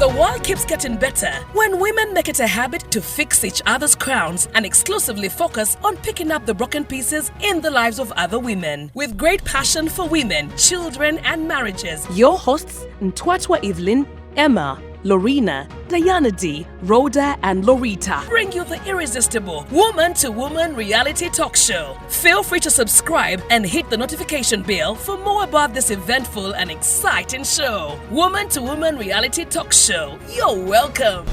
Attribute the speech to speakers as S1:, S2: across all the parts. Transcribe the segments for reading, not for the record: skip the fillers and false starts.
S1: The world keeps getting better when women make it a habit to fix each other's crowns and exclusively focus on picking up the broken pieces in the lives of other women. With great passion for women, children, and marriages, your hosts Ntwatwa Evelyn, Emma, Lorena, Diana D, Rhoda, and Lorita bring you the irresistible Woman to Woman reality talk show. Feel free to subscribe and hit the notification bell for more about this eventful and exciting show. Woman to Woman reality talk show. You're welcome.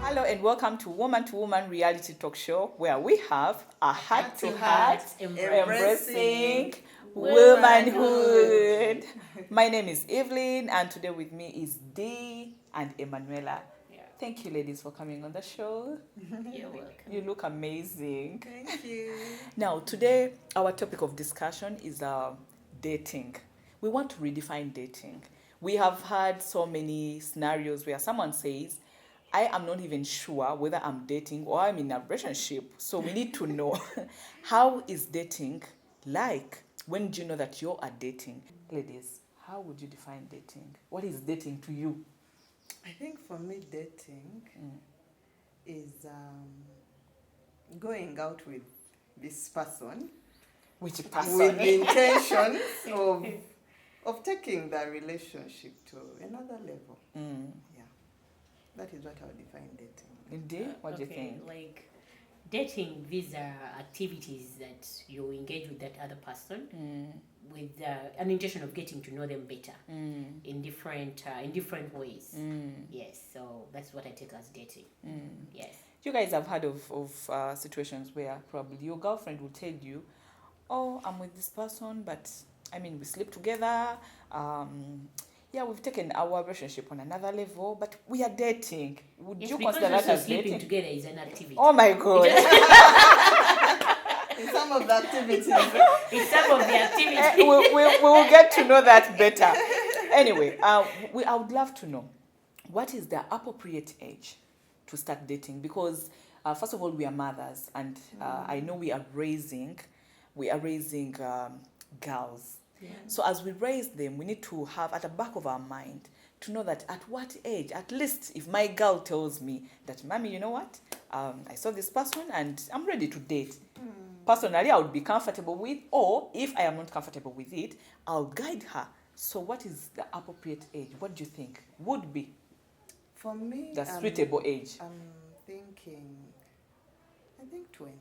S2: Hello and welcome to Woman reality talk show, where we have a heart-to-heart embracing womanhood. My name is Evelyn, and today with me is Dee and Emanuela. Yeah. Thank you, ladies, for coming on the show.
S3: You're welcome.
S2: You look amazing.
S4: Thank you.
S2: Now, today, our topic of discussion is dating. We want to redefine dating. We have had so many scenarios where someone says, I am not even sure whether I'm dating or I'm in a relationship. So we need to know, how is dating like? When do you know that you are dating? Ladies, how would you define dating? What is dating to you?
S4: I think for me, dating is going out with this person
S2: Which person?
S4: with the intention of taking the relationship to another level. Yeah, that is what I would define dating.
S2: Indeed? What do you think?
S3: Like dating, these are activities that you engage with that other person with an intention of getting to know them better in different ways. Yes, so that's what I take as dating. Yes.
S2: You guys have heard of situations where probably your girlfriend will tell you, oh, I'm with this person, but I mean, we sleep together. Yeah, we've taken our relationship on another level, but we are dating. Would you consider that as
S3: sleeping
S2: dating?
S3: together is an activity.
S2: Oh my God.
S4: In some of the activities.
S3: In some of the activities.
S2: we will get to know that better. Anyway, I would love to know, what is the appropriate age to start dating? Because first of all, we are mothers, and I know we are raising girls. Yeah. So as we raise them, we need to have at the back of our mind to know that at what age, at least if my girl tells me that, Mommy, you know what, I saw this person and I'm ready to date. Personally, I would be comfortable with, or if I am not comfortable with it, I'll guide her. So what is the appropriate age? What do you think would be
S4: For me,
S2: the suitable age?
S4: I think 20.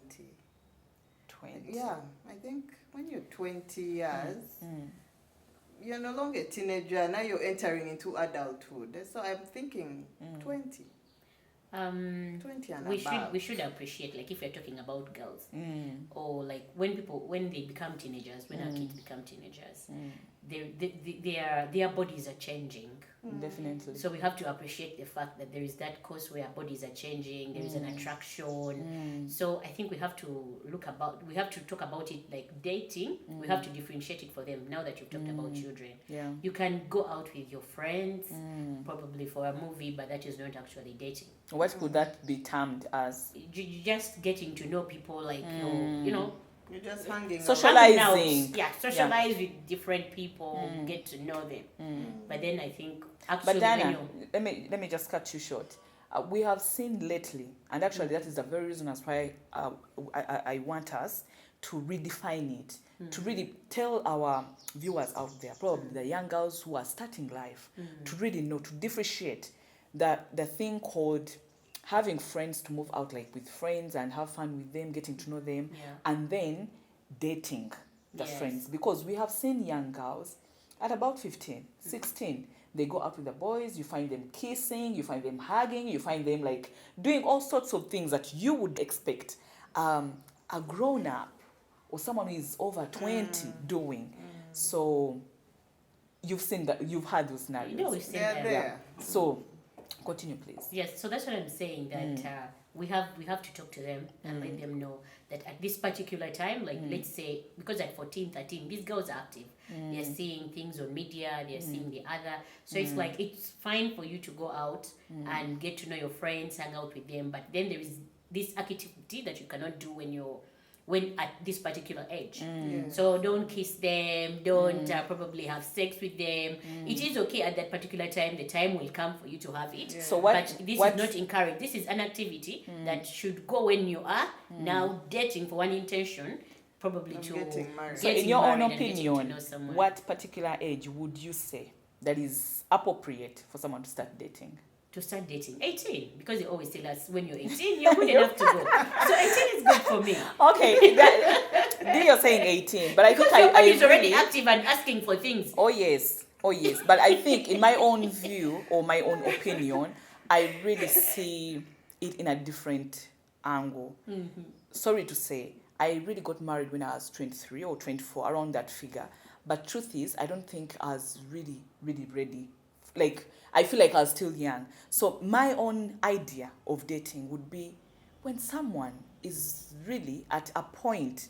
S2: 20.
S4: Yeah, I think when you're 20 years, you're no longer a teenager, now you're entering into adulthood. So I'm thinking 20. 20 and above.
S3: We should appreciate, like, if you're talking about girls, or like when they become teenagers, when our kids become teenagers, their bodies are changing.
S2: Definitely.
S3: So we have to appreciate the fact that there is that course where bodies are changing, there is an attraction. So I think we have to talk about it like dating. We have to differentiate it for them. Now that you've talked about children, you can go out with your friends, probably for a movie, but that is not actually dating.
S2: What could that be termed as?
S3: You just getting to know people, like
S4: You're just hanging
S2: socializing.
S3: Socialize with different people, get to know them. But then I think actually,
S2: but Dana, let me just cut you short. We have seen lately, and actually that is the very reason as why I want us to redefine it, to really tell our viewers out there, probably the young girls who are starting life, to really know, to differentiate the thing called having friends, to move out like with friends and have fun with them, getting to know them, and then dating the friends. Because we have seen young girls at about 15, 16, they go out with the boys, you find them kissing, you find them hugging, you find them like doing all sorts of things that you would expect a grown-up or someone who is over 20 doing. So you've seen that, you've had those scenarios.
S3: We've seen that.
S4: there.
S2: So continue, please.
S3: Yes, so that's what I'm saying, that we have to talk to them and let them know that at this particular time, like let's say, because at 14, 13, these girls are active. They're seeing things on media, they're seeing the other. So it's like, it's fine for you to go out and get to know your friends, hang out with them, but then there is this activity that you cannot do when you're when at this particular age.
S4: Yeah.
S3: So don't kiss them, don't probably have sex with them. It is okay at that particular time. The time will come for you to have it.
S4: Yeah.
S2: So
S3: But this is not encouraged. This is an activity that should go when you are now dating for one intention, probably
S4: Of
S3: to
S4: getting married.
S2: So in your own
S3: married and getting to
S2: opinion,
S3: know someone.
S2: what particular age would you say that is appropriate for someone to start dating?
S3: To start dating? 18, because they always tell us when you're 18, you're good enough to go. So 18 is good for me.
S2: Okay, you're saying 18, but I think
S3: Because your body is already
S2: really-
S3: active and asking for things.
S2: Oh yes. But I think in my own view or my own opinion, I really see it in a different angle. Sorry to say, I really got married when I was 23 or 24, around that figure. But truth is, I don't think I was really, really ready. Like, I feel like I was still young. So my own idea of dating would be when someone is really at a point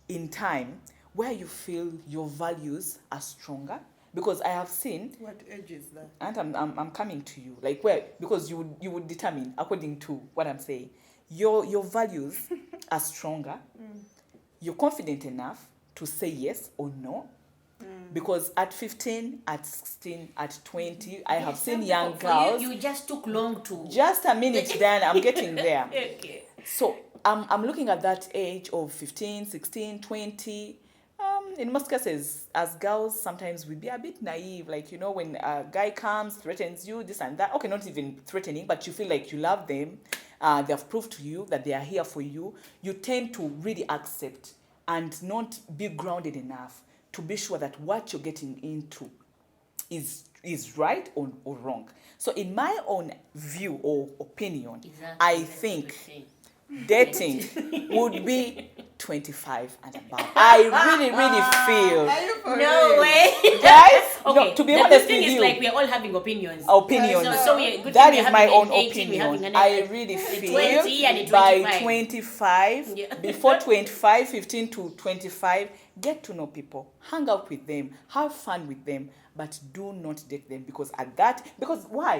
S2: in time where you feel your values are stronger. Because I have seen,
S4: What age is that?
S2: and I'm coming to you, like where, because you would determine according to what I'm saying, your values are stronger. You're confident enough to say yes or no. Because at 15, at 16, at 20, I have seen young
S3: For
S2: girls.
S3: you just took long to...
S2: Just a minute, Dan, I'm getting there.
S3: Okay.
S2: So I'm looking at that age of 15, 16, 20. In most cases, as girls, sometimes we be a bit naive. Like, you know, when a guy comes, threatens you, this and that. Okay, not even threatening, but you feel like you love them. They have proved to you that they are here for you. You tend to really accept and not be grounded enough to be sure that what you're getting into is right or wrong. So in my own view or opinion,
S3: Exactly,
S2: I
S3: that's
S2: think
S3: the thing.
S2: dating would be 25 and above. I really feel.
S4: Are you for
S3: No
S4: real?
S3: way.
S2: Guys,
S3: Okay,
S2: no, to be
S3: the
S2: honest
S3: thing
S2: with
S3: is
S2: you,
S3: like we're all having opinions.
S2: opinion.
S3: So we're good
S2: That
S3: thing
S2: is
S3: we're
S2: my
S3: having
S2: own
S3: an 18, we're having
S2: opinion.
S3: an
S2: I really feel
S3: 20 and a
S2: by
S3: 25.
S2: 25,
S3: Yeah.
S2: before 25, 15 to 25, get to know people, hang out with them, have fun with them, but do not date them because why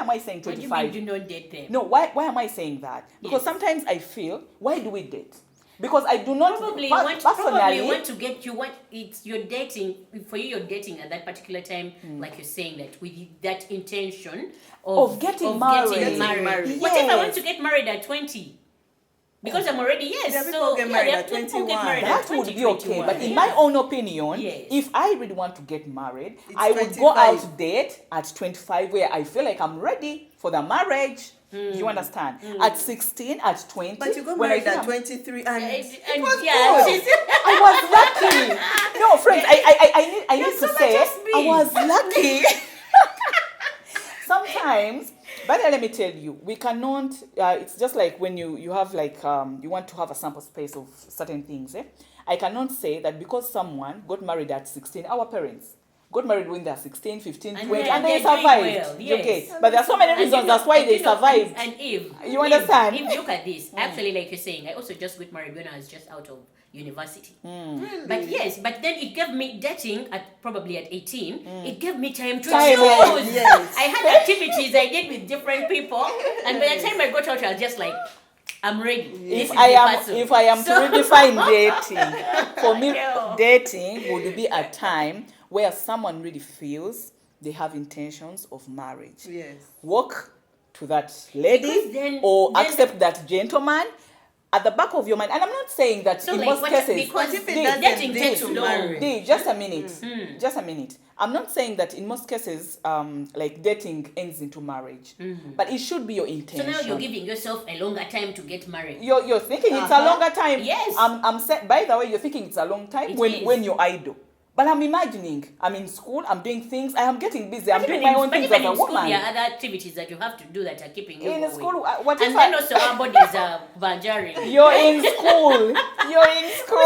S2: am I saying
S3: What do you
S2: 25?
S3: mean do not date them?
S2: No, why am I saying that? Because
S3: Yes.
S2: sometimes I feel, why do we date? Because I do not
S3: Probably
S2: personally.
S3: you're dating, for you you're dating at that particular time, like you're saying that with that intention
S2: Of getting married.
S3: Getting married.
S2: Yes.
S3: What if I want to get married at 20? Because I'm already, yes.
S4: Yeah, people get married at
S3: people get
S4: 21.
S3: married at
S2: That
S3: 20,
S2: would be okay,
S3: 21.
S2: but in
S3: Yeah.
S2: my own opinion,
S3: Yes.
S2: if I really want to get married,
S4: It's
S2: I would go
S4: 25.
S2: out date at 25 where I feel like I'm ready for the marriage. You understand? At 16, at 20.
S4: But you got
S2: when I
S4: married
S2: feel
S4: at
S2: I'm-
S4: 23 and
S3: And
S4: it was
S3: yeah,
S4: good.
S2: I was lucky. No, friends, I need to
S3: so
S2: say
S3: just
S2: I
S3: me.
S2: was lucky. Sometimes, but let me tell you, we cannot. It's just like when you have like you want to have a sample space of certain things. I cannot say that because someone got married at 16, our parents got married when they're 16, 15,
S3: And
S2: 20,
S3: they're-
S2: and they
S3: they're doing
S2: survived.
S3: well, yes.
S2: Okay, but there are so many
S3: And
S2: reasons
S3: you know-
S2: that's why
S3: and
S2: they
S3: you know,
S2: survived.
S3: And Eve,
S2: You understand?
S3: Eve, look at this. Actually, like you're saying, I also just got married when I was just out of university.
S4: Really?
S3: But yes, but then it gave me dating at probably at 18. It gave me time to
S2: Time,
S3: choose.
S4: yes.
S3: I had activities I did with different people, and by the time I got out, I was just like, I'm ready. This is the person.
S2: If I am
S3: So-
S2: to redefine dating, for me,
S3: know.
S2: dating would be a time where someone really feels they have intentions of marriage.
S4: Yes.
S2: Walk to that lady
S3: Because then-
S2: or
S3: then-
S2: accept that gentleman at the back of your mind. And I'm not saying that
S3: So
S2: in
S3: like
S2: most
S3: what,
S2: cases.
S3: because
S4: if it
S2: Dee,
S4: doesn't
S3: dating
S4: lead
S3: takes
S4: to
S3: long.
S4: marriage?
S2: Dee, just a minute. Just a minute. I'm not saying that in most cases, like dating ends into marriage, but it should be your
S3: So
S2: intention.
S3: now you're giving yourself a longer time to get married.
S2: You're thinking it's a
S4: Uh-huh.
S2: longer time.
S3: Yes.
S2: I'm by the way, you're thinking it's a long time
S3: It
S2: when
S3: is.
S2: you're idle. But I'm imagining I'm in school, I'm doing things, I am getting busy, I'm
S3: But
S2: doing
S3: even
S2: my own
S3: but
S2: things
S3: even
S2: as a
S3: in school,
S2: woman.
S3: there are other activities that you have to do that are keeping you
S2: In
S3: going.
S2: school, what
S3: And
S2: if
S3: then also our bodies are banjaring.
S2: you're in school? You're in
S3: They
S2: school.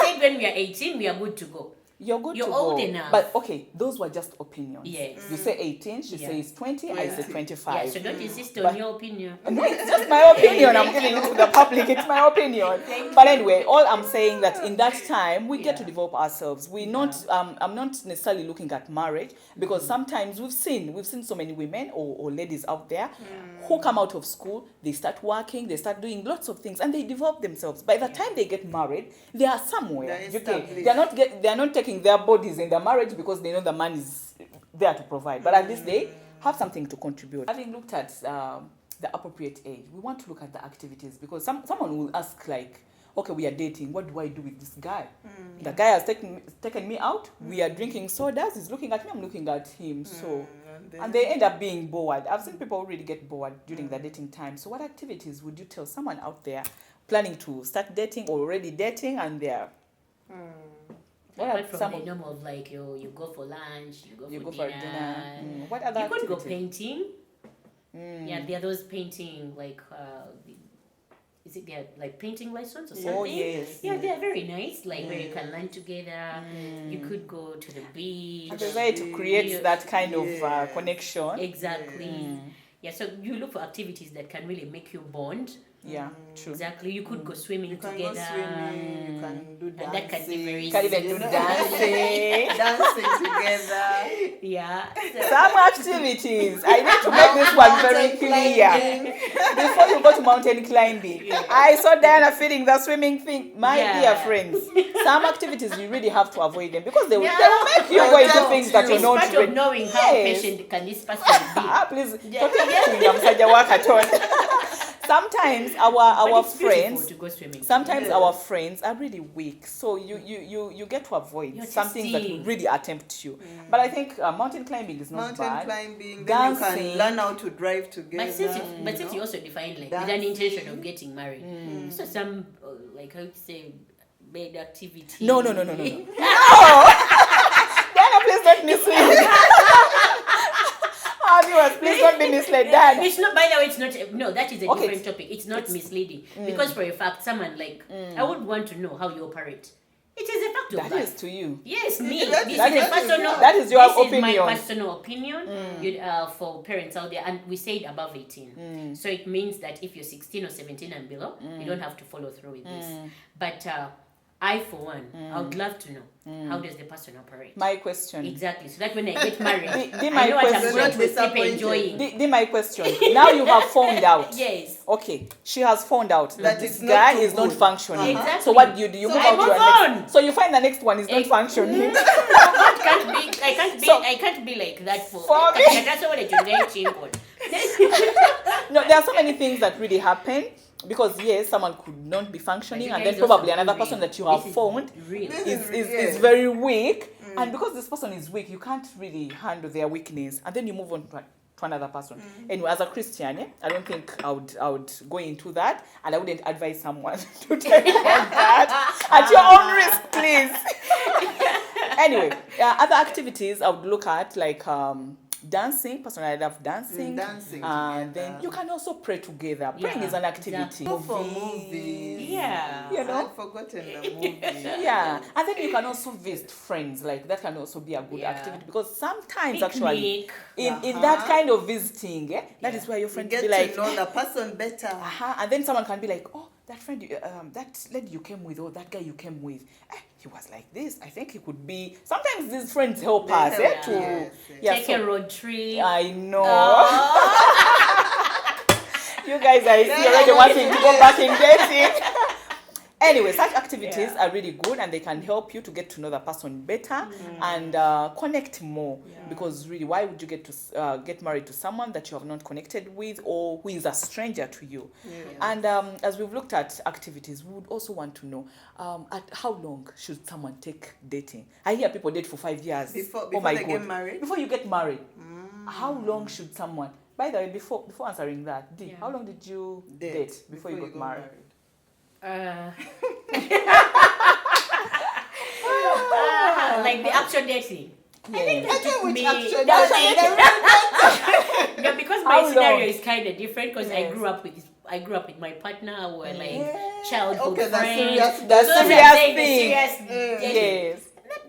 S3: said when we are 18, we are good to go.
S2: you're good
S3: You're
S2: to
S3: old
S2: go.
S3: enough.
S2: But okay, those were just opinions.
S3: Yes.
S2: You say 18, she
S3: Yeah.
S2: says 20, I say 25.
S3: Yeah, so don't insist on
S2: But-
S3: your opinion.
S2: No, it's just my opinion. I'm giving it to the public. It's my opinion. But anyway, all I'm saying that in that time we get to
S3: Yeah.
S2: develop ourselves. We're not. I'm not necessarily looking at marriage because sometimes we've seen so many women or ladies out there who come out of school, they start working, they start doing lots of things, and they develop themselves. By the time they get married, they are somewhere.
S4: They're
S2: Okay,
S4: established.
S2: they're not taking their bodies in the marriage because they know the man is there to provide. But at least they have something to contribute. Having looked at the appropriate age, we want to look at the activities because someone will ask like, okay, we are dating. What do I do with this guy? The guy has taken me out. We are drinking sodas. He's looking at me. I'm looking at him. So, and they end up being bored. I've seen people really get bored during the dating time. So, what activities would you tell someone out there planning to start dating or already dating and they're what are
S3: Apart from
S2: some
S3: the
S2: of-
S3: norm of like you go for lunch, you go
S2: for
S3: for
S2: dinner?
S3: dinner.
S2: What other
S3: You could go
S2: activities?
S3: painting. Yeah, there are those painting like is it there like painting lessons or something?
S2: Oh yes.
S3: Yeah, they're very nice. Like where you can learn together. You could go to the beach.
S2: And there's a way to create
S3: Yeah.
S2: that kind of
S4: Yes.
S2: connection.
S3: Exactly. Yeah, so you look for activities that can really make you bond.
S2: Yeah, true.
S3: Exactly. You could go swimming
S4: You can
S3: together.
S4: go swimming, you can do dancing.
S3: And that can be very
S2: You can even
S4: you
S2: do
S4: know?
S2: dancing.
S4: Dancing together.
S3: Yeah.
S2: Some activities. I need to make this one very
S4: Mountain
S2: clear.
S4: climbing.
S2: Before you go to mountain climbing, I saw Diana feeling the swimming thing. My
S3: Yeah.
S2: dear friends, some activities you really have to avoid them because they will make you
S4: They'll
S2: go into
S4: tempt
S2: things that
S4: you.
S2: you're
S3: It's
S2: not
S3: part
S2: ready.
S3: of knowing how
S2: Yes.
S3: patient can this person be.
S2: Please,
S3: Yeah.
S2: sometimes
S3: But
S2: our
S3: it's beautiful
S2: friends
S3: to go swimming.
S2: sometimes
S4: Yes.
S2: our friends are really weak, so you get to avoid
S3: You're
S2: some things that
S3: testing.
S2: will really attempt you. But I think mountain climbing is not
S4: Mountain
S2: bad.
S4: climbing, then you
S2: Dancing.
S4: can learn how to drive together.
S3: But since you also define like with an
S4: Dancing.
S3: intention of getting married, so some like I would say bed activity.
S2: No. Diana, please don't mislead. Viewers, please don't be misled. Diana.
S3: It's not. By the way, it's not. No, that is a
S2: Okay.
S3: different topic. It's not misleading because for a fact, someone like I would want to know how you operate. It is a fact of
S2: That
S3: life.
S2: is to you.
S3: Yes, me.
S4: That
S3: This
S4: is-
S3: is a
S4: that is-
S3: personal.
S2: that is your
S3: this
S2: opinion.
S3: is my personal opinion. For parents out there, and we said above 18. So it means that if you're 16 or 17 and below, you don't have to follow through with this. But I, for one, I would love to know how does the person operate.
S2: My question.
S3: Exactly. So that when I get married,
S2: The
S3: I
S2: my
S3: know what I'm
S2: question.
S3: going to sleep
S4: Disappointed.
S3: enjoying.
S2: My question. Now you have found out.
S3: Yes.
S2: Okay, she has found out that
S4: That
S2: this
S4: it's not
S2: guy
S4: too
S2: is not
S4: good.
S2: functioning.
S3: Exactly.
S2: So what do? You
S3: So
S2: move
S3: I
S2: out to
S3: move
S2: your
S3: on.
S2: next. So you find the next one is not
S3: Ex-
S2: functioning.
S3: I can't be like that for
S2: me.
S3: that's what I
S2: No, there are so many things that really happen because yes, someone could not be functioning, and then probably another person that you have found
S3: Real.
S2: is very weak, and because this person is weak, you can't really handle their weakness, and then you move on to another person. Anyway, as a Christian, I don't think I would go into that, and I wouldn't advise someone to take on that at your own risk, please. Anyway, other activities I would look at like dancing. Personally, I love dancing.
S4: Dancing
S2: And
S4: together.
S2: then you can also pray together. Praying
S3: Yeah,
S2: is an activity.
S3: exactly.
S4: Go for movies.
S3: Yeah.
S2: You know?
S4: I've forgotten the movie.
S2: Yeah, and then you can also visit friends. Like that can also be a good
S3: Yeah.
S2: activity because sometimes actually
S3: Picnic.
S2: in that kind of visiting, that is where your
S4: You
S2: friends
S4: get
S2: be like,
S4: to know the person better.
S2: and then someone can be like, oh, that friend, that lady you came with, or that guy you came with, he was like this. I think he could be. Sometimes these friends help
S4: They
S2: us,
S4: help,
S2: to
S4: yes, yes.
S2: yeah.
S3: Take
S2: so-
S3: a road trip.
S2: I know.
S3: Oh.
S2: You guys are already wanting to go back in dating. Anyway, such activities
S3: Yeah.
S2: are really good and they can help you to get to know the person better and connect more. Because really, why would you get married to someone that you have not connected with or who is a stranger to you? And as we've looked at activities, we would also want to know at how long should someone take dating? I hear people date for 5 years.
S4: Before
S2: oh my
S4: they
S2: God.
S4: get married?
S2: Before you get married. How long should someone? By the way, before answering that,
S3: Yeah.
S2: how long did you date before you got married?
S3: Like the actual dating.
S2: Yes.
S4: I think which
S3: me-
S4: actually
S3: No, because
S2: How
S3: my
S2: long?
S3: scenario is kind of different because
S2: Yes.
S3: I grew up with my partner. We're like childhood
S4: Okay, that's
S3: friends.
S4: serious.
S2: That's
S3: So
S2: serious
S3: I'm saying the
S2: thing.
S3: serious dating.
S2: Yes.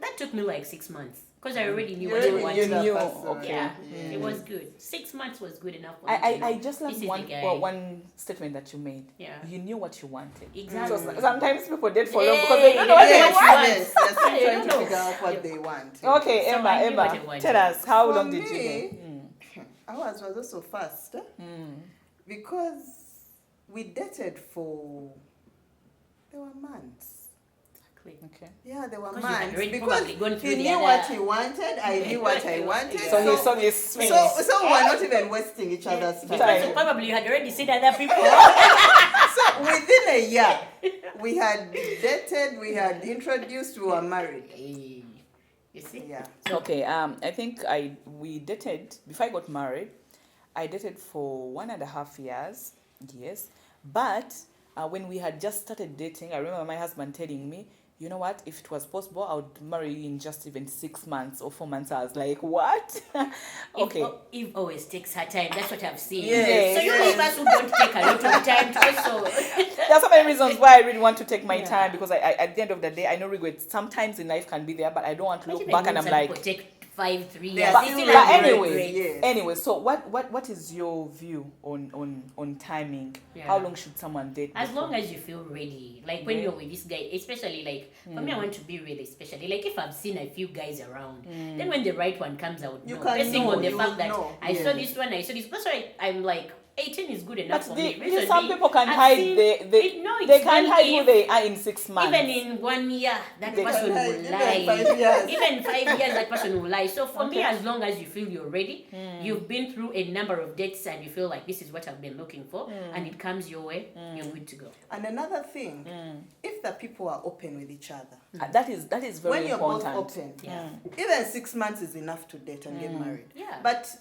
S3: that took me like 6 months because I already knew
S4: You
S3: what I
S4: already
S3: wanted.
S4: knew that
S2: knew,
S4: person.
S2: okay.
S3: Yeah,
S4: Yeah.
S3: it was good. 6 months was good enough for me to know
S2: I just
S3: this
S2: love
S3: is the
S2: one
S3: guy.
S2: one statement that you made.
S3: Yeah.
S2: You knew what you wanted.
S3: Exactly.
S2: So sometimes people date for long
S3: Hey,
S2: because they don't know what they
S3: yes,
S2: want.
S3: yes.
S4: They're still
S3: I
S4: trying
S3: don't
S4: to
S3: know.
S4: figure out what they want.
S2: Okay,
S3: So I knew what I
S2: Emma,
S3: wanted.
S2: tell us, how
S4: For
S2: long did you
S4: me,
S2: go?
S4: Ours was also fast because we dated for, there were months.
S3: Exactly.
S2: Okay.
S4: Yeah, there were
S3: Because you had
S4: months
S3: already
S4: because
S3: probably gone through
S4: he
S3: the
S4: knew
S3: other-
S4: what he wanted, I knew what I wanted.
S3: Yeah.
S2: So he saw this
S4: So we're not even wasting each other's time.
S3: Because probably you had already seen other people.
S4: So within a year, we had dated, we had introduced, we were married.
S3: Hey, you see?
S4: Yeah.
S2: Okay, I think we dated before I got married. I dated for 1.5 years, yes. But when we had just started dating, I remember my husband telling me, you know what, if it was possible, I would marry you in just even 6 months or 4 months. I was like, what? Okay.
S3: Eve always takes her time. That's what I've seen.
S4: Yes,
S3: So you
S4: yes.
S3: leave us who don't take a lot of time to also.
S2: There are so many reasons why I really want to take my
S3: Yeah.
S2: time because I at the end of the day, I know regret sometimes in life can be there, but I don't want to
S3: But
S2: look
S3: even
S2: back
S3: when
S2: and I'm
S3: some
S2: like,
S3: people take 5, 3
S4: They
S3: years.
S4: are
S3: They
S4: still
S3: still
S2: but
S3: have
S2: anyway,
S3: regret.
S4: Yes.
S2: anyway, so what is your view on timing?
S3: Yeah.
S2: How long should someone date?
S3: As
S2: before?
S3: long as you feel ready, like when
S2: Yeah.
S3: you're with this guy, especially like for me, I want to be real, especially like if I've seen a few guys around, then when the right one comes out,
S4: You
S3: no,
S4: can
S3: basing
S4: know,
S3: on the
S4: you
S3: fact
S4: would
S3: that
S4: know.
S3: I saw
S4: Yeah.
S3: this one, I saw this. That's why I'm like 18 is good enough for me. Reason
S2: some
S3: being,
S2: people can
S3: I've
S2: hide
S3: seen-
S2: they
S3: it's
S2: can't
S3: when
S2: hide who
S3: if-
S2: they are in 6 months.
S3: Even in 1 year, that
S2: They
S3: person
S4: can hide,
S3: will
S4: even
S3: lie.
S4: 5 years.
S3: Even 5 years, that person will lie. So for me,
S2: Okay.
S3: as long as you feel you're ready, you've been through a number of dates and you feel like this is what I've been looking for, and it comes your way, you're good to go.
S4: And another thing, if the people are open with each other,
S2: That is very
S4: when you're
S2: important.
S4: both open,
S3: Yeah.
S4: even 6 months is enough to date and get married.
S3: Yeah.
S4: But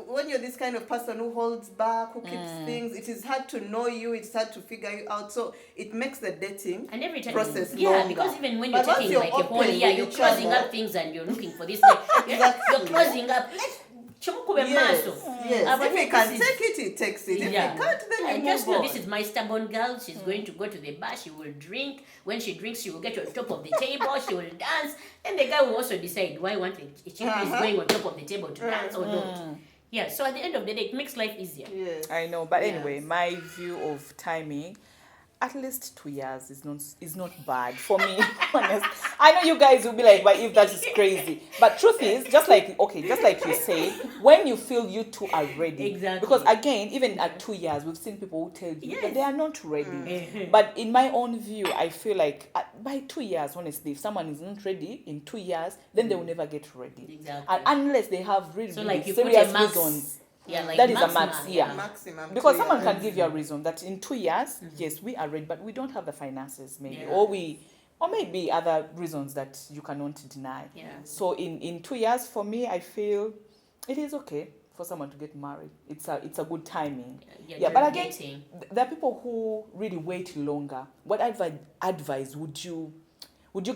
S4: when you're this kind of person who holds back, who keeps things, it is hard to know you. It's hard to figure you out. So it makes the dating
S3: And every time,
S4: process
S3: yeah,
S4: longer.
S3: because even when you're
S4: But once
S3: taking
S4: you're
S3: like a whole
S4: open
S3: year,
S4: with
S3: you're
S4: each
S3: closing
S4: other-
S3: up things and you're looking for this. Like,
S4: Exactly.
S3: You're closing up. Let's chumukube
S4: Yes,
S3: maso.
S4: yes.
S3: But
S4: If he
S3: this
S4: can
S3: is-
S4: take it, he takes it. If
S3: Yeah.
S4: he can't, then
S3: I
S4: you
S3: just
S4: move
S3: know
S4: on.
S3: this is my stubborn girl. She's going to go to the bar. She will drink. When she drinks, she will get on top of the table. She will dance. And the guy will also decide, do I want a chick who is going on top of the table to dance or not? Yeah, so at the end of the day, it makes life easier.
S4: Yes.
S2: I know, but
S4: Yes.
S2: anyway, my view of timing, at least 2 years is not bad for me. Honest. I know you guys will be like, but if that is crazy. But truth is, just like you say, when you feel you two are ready.
S3: Exactly.
S2: Because again, even at 2 years, we've seen people who tell you that
S3: Yes.
S2: they are not ready. But in my own view, I feel like by 2 years, honestly, if someone is not ready in 2 years, then they will never get ready.
S3: Exactly.
S2: And unless they have really,
S3: So
S2: really
S3: like you put
S2: serious
S3: a max.
S2: reasons.
S3: Yeah, like
S2: That is a
S3: maximum,
S2: max, yeah.
S4: Maximum.
S2: Because
S4: 2
S2: someone
S4: years.
S2: can give you a reason that in 2 years, yes, we are ready, but we don't have the finances, maybe,
S3: Yeah.
S2: or maybe other reasons that you cannot deny.
S3: Yeah.
S2: So in 2 years, for me, I feel it is okay for someone to get married. It's a good timing.
S3: Yeah,
S2: But again,
S3: dating.
S2: there are people who really wait longer. What advice would you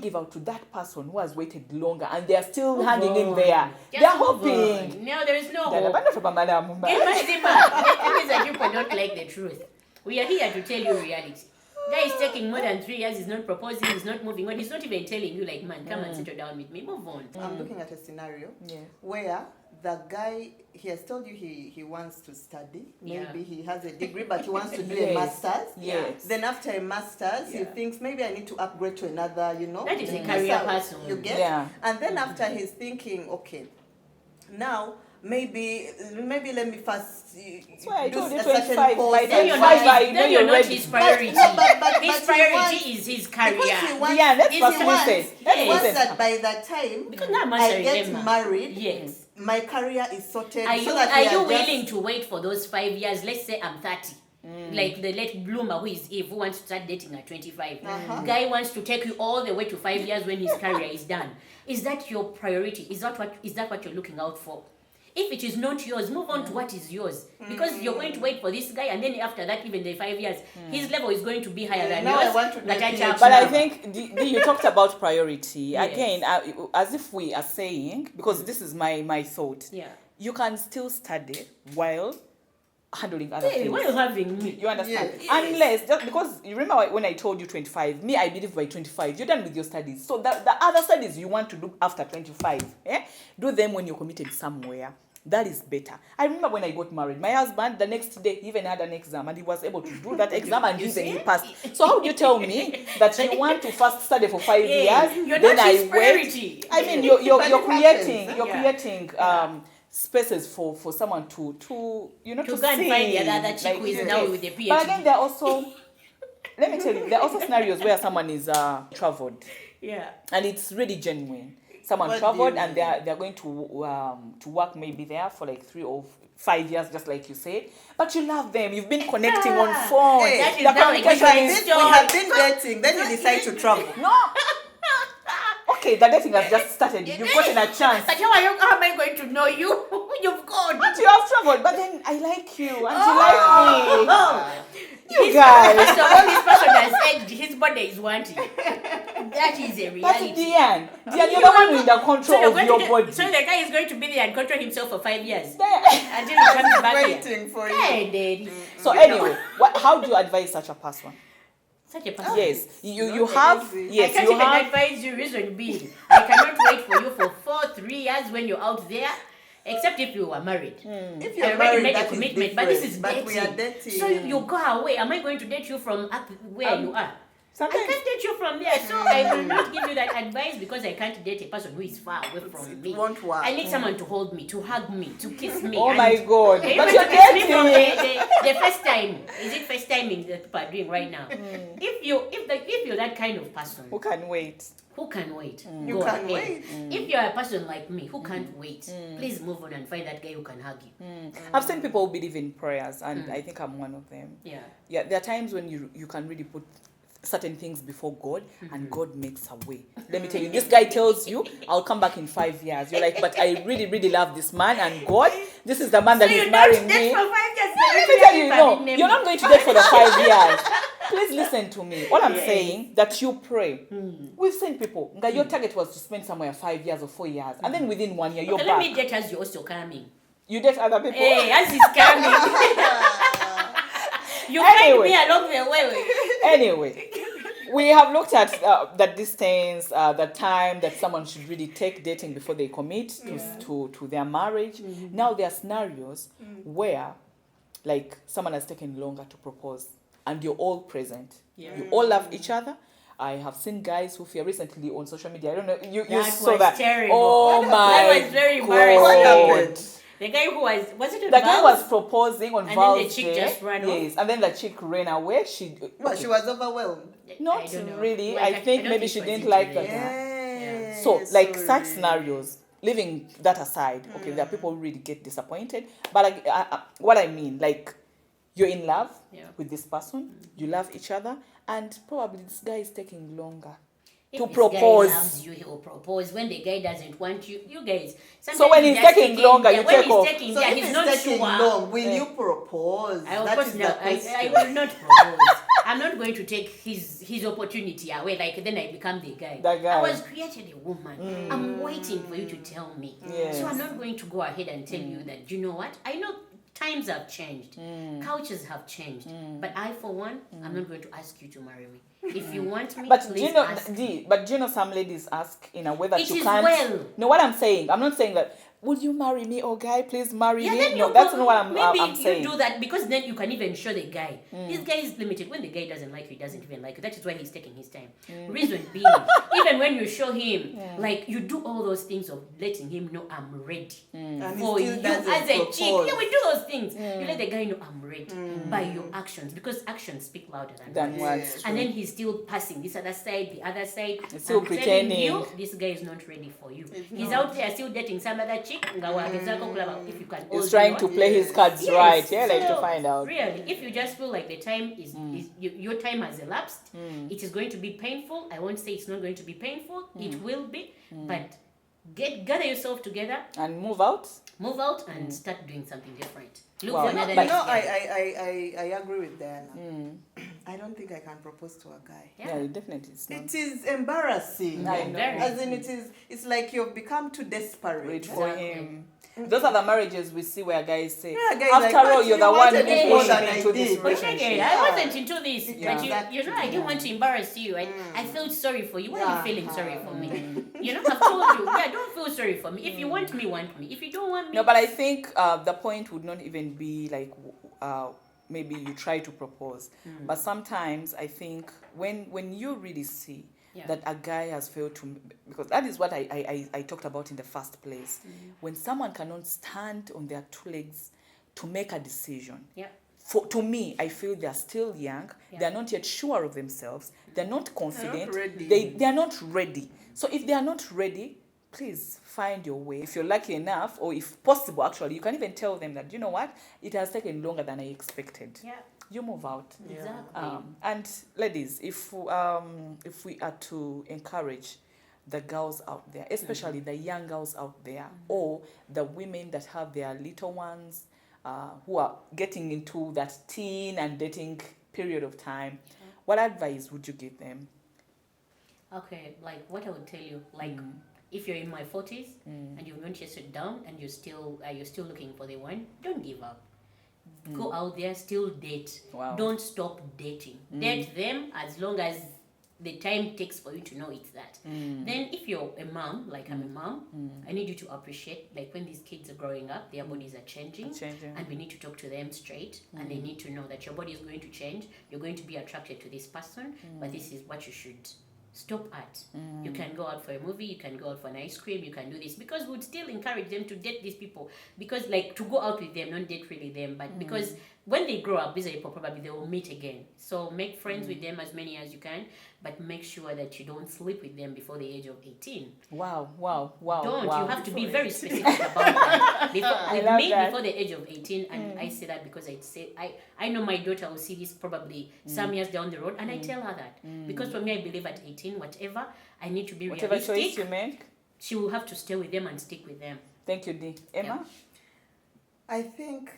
S2: give out to that person who has waited longer and they are still
S3: Move
S2: hanging in
S3: on.
S2: there?
S3: Just
S2: They are
S3: move
S2: hoping.
S3: on. No, there is no
S2: They're
S3: hope.
S2: like, "Madam,
S3: Get maximum. The thing is that people don't like the truth. We are here to tell you reality. Guy is taking more than 3 years, he's not proposing, he's not moving on, he's not even telling you like, man, come and settle down with me, move on.
S4: I'm looking at a scenario
S2: Yes.
S4: where the guy, he has told you he wants to study.
S3: Yeah.
S4: Maybe he has a degree, but he wants to do a
S2: Yes.
S4: master's.
S2: Yes.
S4: Then after a master's, he
S2: Yeah.
S4: thinks maybe I need to upgrade to another,
S3: That is a
S4: Yes,
S3: career
S4: so
S3: person.
S4: You get?
S2: Yeah.
S4: And then after he's thinking, okay, now maybe let me first
S2: That's why I
S4: do
S2: told you
S4: a certain
S2: 25,
S4: course
S2: by
S4: and
S3: Then you're
S2: Five,
S3: not,
S2: I
S3: his,
S2: know
S3: then you're
S2: you're
S3: not
S2: ready.
S3: his priority.
S4: But
S3: His
S4: he
S3: priority
S4: wants-
S3: is his
S4: because he
S3: career.
S4: wants,
S2: Yeah, that's
S3: Is
S2: what
S3: he
S2: we
S3: wants-
S2: said.
S4: he
S2: That's
S4: wants
S2: what
S4: that by that time
S3: Because now I'm
S4: I
S3: answering
S4: get
S3: them.
S4: married,
S3: Yes.
S4: my career is sorted.
S3: Are
S4: so
S3: you
S4: that
S3: are
S4: we
S3: you
S4: just-
S3: willing to wait for those 5 years? Let's say I'm 30. Like the late bloomer who is Eve, who wants to start dating at 25. Guy wants to take you all the way to 5 years when his career is done. Is that your priority? Is that what you're looking out for? If it is not yours, move on to what is yours. Because you're going to wait for this guy, and then after that, even the 5 years, his level is going to be higher than
S4: Now I
S3: yours.
S4: want to
S3: But
S4: date
S3: I
S4: you.
S2: But I think you talked about priority
S3: Yes.
S2: again, as if we are saying, because this is my thought.
S3: Yeah.
S2: You can still study while handling other
S3: Hey,
S2: things.
S3: why are you having me?
S2: You understand?
S4: Yes.
S2: Unless, just because, you remember when I told you 25, me, I believe by 25, you're done with your studies. So the other studies you want to do after 25, do them when you're committed somewhere. That is better. I remember when I got married, my husband, the next day, he even had an exam, and he was able to do that exam, and
S3: You
S2: even he
S3: see?
S2: passed. So how do you tell me that you want to first study for 5
S3: Yeah,
S2: years,
S3: you're
S2: then
S3: not his
S2: I wait?
S3: priority.
S2: I mean,
S4: But
S2: you're
S4: it
S2: creating,
S4: happens.
S2: you're
S3: Yeah.
S2: creating spaces for someone to you know,
S3: To
S2: to
S3: go and find the
S2: see,
S3: other chick who is
S2: like,
S3: now
S2: yes.
S3: with the PhD.
S2: But again, there are also, let me tell you, there are also scenarios where someone is traveled,
S3: Yeah.
S2: and it's really genuine. Someone
S4: What do
S2: traveled
S4: you
S2: and they're going to work maybe there for like 3 or 5 years, just like you say. But you love them. You've been connecting on phone.
S4: Hey,
S3: that is
S2: The
S3: now a
S2: communication
S3: different
S2: is
S4: We have been dating, then you decide to travel.
S2: no. Okay, the dating has just started. You've gotten a chance.
S3: But how am I going to know you? You've gone.
S2: But you have traveled. But then I like you, and you like me.
S3: Oh.
S2: You guys.
S3: First of all, this person has aged. His body is wanting. That is a
S2: But
S3: reality.
S2: Diane, you're the one with the control
S3: you're
S2: of
S3: going
S2: your
S3: to
S2: body.
S3: So the guy is going to be there and control himself for 5 years
S2: There.
S3: until he comes back here.
S4: Waiting for you.
S3: Hey, daddy.
S2: So anyway, how do you advise such a person?
S3: Such a person.
S2: Yes, you
S4: Not
S2: have
S4: easy.
S3: I
S2: yes
S3: can't
S2: you
S3: even
S2: have.
S3: advise you. Reason being, I cannot wait for you for 3 years when you're out there, except if you were married.
S4: If
S3: I
S4: you're
S3: already
S4: married,
S3: made a
S4: that is
S3: commitment, but this
S4: different.
S3: is
S4: But
S3: dating.
S4: we are dating.
S3: So you go away. Am I going to date you from up where you are? I
S2: Sometimes
S3: can't date you from there, so I will not give you that advice because I can't date a person who is far away from me.
S4: It won't work.
S3: I need someone to hold me, to hug me, to kiss me.
S2: oh
S3: and
S2: my god,
S3: even
S2: but
S3: to
S2: you're
S3: kiss me from
S2: dating.
S3: the first time. Is it first timing that people are doing right now? If you're that kind of person
S2: Who can wait?
S3: who can wait,
S4: You
S3: go
S4: can
S3: ahead.
S4: wait.
S3: If you're a person like me who can't wait, please move on and find that guy who can hug you.
S2: I've seen people who believe in prayers, and I think I'm one of them.
S3: Yeah.
S2: Yeah, there are times when you can really put certain things before God, and God makes a way. Let me tell you, this guy tells you, I'll come back in 5 years. You're like, but I really, really love this man, and God, this is the man that
S3: So
S2: is
S3: you
S2: marrying
S3: don't date
S2: me.
S3: for 5 years.
S2: Let me tell you, no, you're not going to date for the 5 years. Please listen to me. All I'm saying, that you pray. We've seen people, that your target was to spend somewhere 5 years or 4 years, and then within 1 year, you're
S3: Okay, let
S2: back.
S3: me date as you're also coming.
S2: You date other people.
S3: Hey, as he's coming. You find me along the way.
S2: Anyway, we have looked at the distance, the time that someone should really take dating before they commit to their marriage. Now there are scenarios where, like, someone has taken longer to propose, and you're all present.
S3: Yeah.
S2: You all love each other. I have seen guys who fear recently on social media. I don't know. You
S3: That
S2: saw
S3: was
S2: that.
S3: terrible.
S2: Oh
S3: That
S2: my
S3: was very
S2: God.
S3: embarrassing.
S4: What happened?
S3: The guy who was it
S2: The guy
S3: Val's?
S2: was proposing on
S3: And then
S2: Val's
S3: the chick
S2: Day.
S3: just ran off?
S2: Yes, and then the chick ran away.
S4: Well, she was overwhelmed.
S2: Not
S3: I don't know.
S2: really.
S3: Like,
S2: I think
S3: don't
S2: maybe
S3: think
S2: she
S3: was
S2: didn't
S3: into
S2: like
S3: it.
S2: that.
S4: Yes,
S2: So, like, such
S4: sorry.
S2: scenarios, leaving that aside, okay, there are people who really get disappointed. But like, what I mean, like, you're in love
S3: Yeah.
S2: with this person, you love each other, and probably this guy is taking longer
S3: If
S2: to
S3: this
S2: propose.
S3: guy loves you, he will propose. When the guy doesn't want you, you guys.
S2: So when
S3: sometimes
S2: he's
S3: just
S2: taking longer, you
S3: when
S2: take
S3: he's
S2: off.
S3: taking,
S4: So
S3: yeah,
S4: if
S3: he's
S4: it's
S3: not
S4: taking
S3: sure.
S4: long, will you propose?
S3: I, of
S4: That
S3: course,
S4: is
S3: no,
S4: the
S3: I
S4: question.
S3: will not propose. I'm not going to take his opportunity away. Like then I become the guy.
S2: The guy.
S3: I was created a woman. I'm waiting for you to tell me.
S2: Yes.
S3: So I'm not going to go ahead and tell you that. You know what? I know times have changed, cultures have changed, but I, for one, I'm not going to ask you to marry me. If you want me,
S2: But do
S3: please
S2: you know,
S3: ask.
S2: but do you know some ladies ask in a way that
S3: It
S2: you
S3: is
S2: can't.
S3: well.
S2: No, what I'm saying, I'm not saying that. Will you marry me, or guy? Please marry
S3: Yeah,
S2: me.
S3: then
S2: No,
S3: you
S2: that's
S3: go-
S2: not what I'm
S3: maybe
S2: saying.
S3: you do that because then you can even show the guy. This guy is limited. When the guy doesn't like you, he doesn't even like you. That is why he's taking his time. Reason being, even when you show him, like you do all those things of letting him know I'm ready
S4: And he
S3: for
S4: still
S3: you
S4: doesn't
S3: as a
S4: propose.
S3: chick. Yeah, we do those things. You let the guy know I'm ready by your actions because actions speak louder than
S2: Than
S3: words.
S2: what?
S4: Yes.
S3: And then he's still passing this other side, the other side.
S2: He's still
S3: I'm telling
S2: pretending.
S3: you, this guy is not ready for you. He's out there still dating some other chick. If you can
S2: He's
S3: hold
S2: trying
S3: him
S2: to
S3: on.
S2: play his cards
S3: Yes.
S2: right. Yeah, like to
S3: So,
S2: find out.
S3: Really, if you just feel like the time is your time has elapsed, it is going to be painful. I won't say it's not going to be painful. It will be, but gather yourself together,
S2: And move out.
S3: move out, and start doing something different. Look
S2: Wow.
S3: for another.
S2: But-
S3: next guy.
S4: I agree with Diana. I don't think I can propose to a guy.
S2: Yeah, it definitely is not.
S4: It is embarrassing.
S2: I know.
S3: Very.
S4: As in, it's like you've become too desperate.
S2: Wait for
S3: Exactly.
S2: him. Those are the marriages we see where guys say,
S4: Yeah, guys,
S2: after
S4: like,
S2: all,
S4: but
S2: you're
S4: you
S2: the one
S4: wanted
S2: who
S3: it more
S2: pushed
S4: than
S2: me
S4: I
S2: into this
S4: did.
S3: But
S2: relationship.
S3: again,
S4: Yeah.
S3: I wasn't into this,
S2: Yeah.
S3: but you know, I didn't want to embarrass you. I felt sorry for you. Why are you feeling sorry for me? You know, I've told you, yeah, don't feel sorry for me. If you want me, want me. If you don't want me,
S2: No, but I think the point would not even be like maybe you try to propose, but sometimes I think when you really see that a guy has failed to, because that is what I talked about in the first place. When someone cannot stand on their two legs to make a decision.
S3: yeah.
S2: To me, I feel they're still young.
S3: Yeah.
S2: They're not yet sure of themselves. They're not confident.
S4: ready.
S2: They are not ready. So if they are not ready, please find your way. If you're lucky enough, or if possible, actually, you can even tell them that, you know what, it has taken longer than I expected.
S3: Yeah.
S2: You move out.
S3: Exactly.
S2: And ladies, if we are to encourage the girls out there, especially the young girls out there, or the women that have their little ones, who are getting into that teen and dating period of time, what advice would you give them?
S3: Okay, like what I would tell you, like if you're in my 40s and you've not yet sit down and you're still looking for the one, don't give up. Go out there, still date.
S2: Wow.
S3: Don't stop dating. Date them as long as the time takes for you to know it's that. Then if you're a mom, like I'm a mom, I need you to appreciate, like when these kids are growing up, their bodies are changing. And we need to talk to them straight, and they need to know that your body is going to change. You're going to be attracted to this person, but this is what you should stop at. You can go out for a movie, you can go out for an ice cream, you can do this, because we would still encourage them to date these people, because like to go out with them, not date really them, but because when they grow up, these are people probably they will meet again. So make friends with them, as many as you can, but make sure that you don't sleep with them before the age of 18.
S2: Wow.
S3: Don't.
S2: Wow.
S3: You have to be very specific about that. With me,
S2: that.
S3: before the age of 18, and I say that because I know my daughter will see this probably some years down the road, and I tell her that. Because for me, I believe at 18, whatever I need to be
S2: Whatever
S3: realistic,
S2: choice you make.
S3: she will have to stay with them and stick with them.
S2: Thank you, Dee. Emma?
S4: I think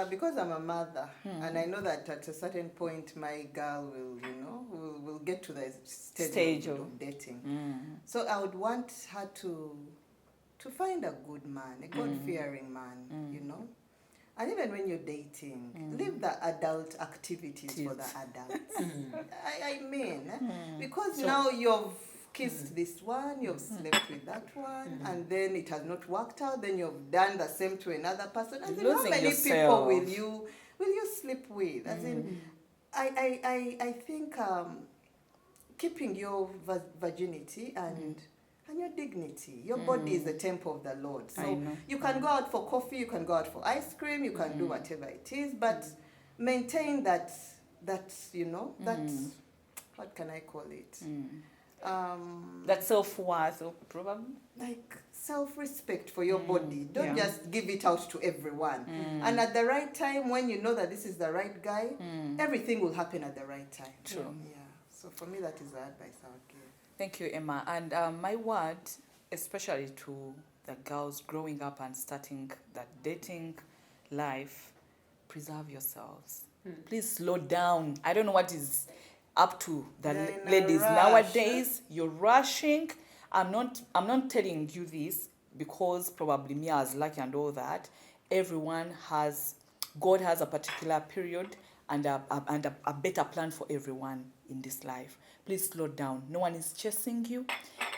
S4: because I'm a mother, and I know that at a certain point my girl will get to the stage of dating. So I would want her to find a good man, a God-fearing man, you know. And even when you're dating, leave the adult activities for the adults. I mean, because now you've kissed this one, you've slept with that one, and then it has not worked out, then you've done the same to another person. And then how many people will you sleep with? As in, I think keeping your virginity and your dignity. Your body is the temple of the Lord. So you can go out for coffee, you can go out for ice cream, you can do whatever it is, but maintain that what can I call it?
S2: That self-worth, probably.
S4: Like self-respect for your body. Don't just give it out to everyone. And at the right time, when you know that this is the right guy, everything will happen at the right time.
S2: True.
S4: Yeah. So for me, that is the advice I would give.
S2: Thank you, Emma. And my word, especially to the girls growing up and starting that dating life, preserve yourselves. Please slow down. I don't know what is up to the ladies nowadays. You're rushing. I'm not telling you this because probably me as lucky and all that. God has a particular period and a better plan for everyone in this life. Please slow down. No one is chasing you.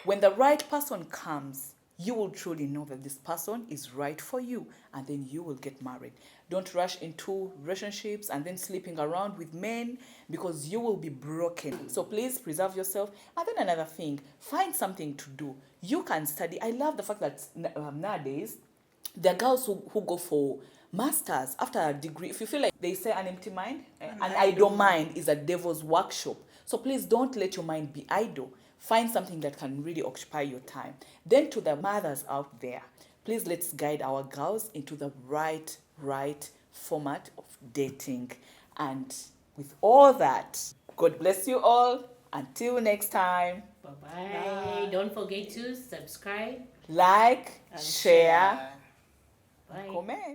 S2: When the right person comes, you will truly know that this person is right for you, and then you will get married. Don't rush into relationships and then sleeping around with men, because you will be broken. So please preserve yourself. And then another thing, find something to do. You can study. I love the fact that nowadays, there are girls who go for masters after a degree. If you feel like they say an empty mind, an idle mind is a devil's workshop. So please don't let your mind be idle. Find something that can really occupy your time. Then to the mothers out there, please let's guide our girls into the right format of dating. And with all that, God bless you all. Until next time.
S3: Bye-bye. Don't forget to subscribe,
S2: Like, share,
S3: Bye.
S2: comment.